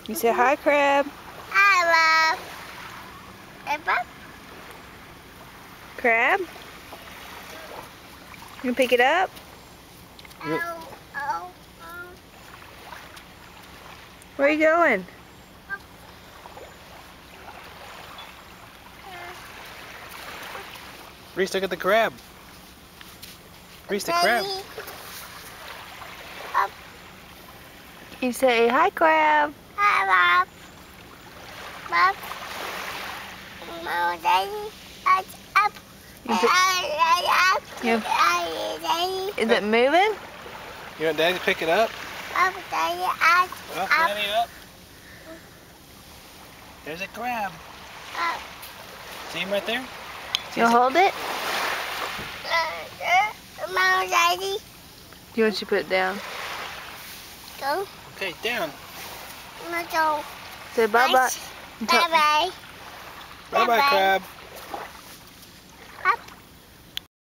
You say hi, crab. Hi, Bob. Crab? You pick it up? Oh. Where are you going? Reese, look at the crab. Reese, the crab. You say hi, crab. Hi, Bob. Daddy, up. Is it moving? You want Daddy to pick it up? Up, Daddy, up. Up, Daddy, up. There's a crab. Up. See him right there? You'll hold it? Mom, Daddy. You want you to put it down? Go. Okay, down. Go. Say bye-bye. Bye-bye. Bye-bye, crab.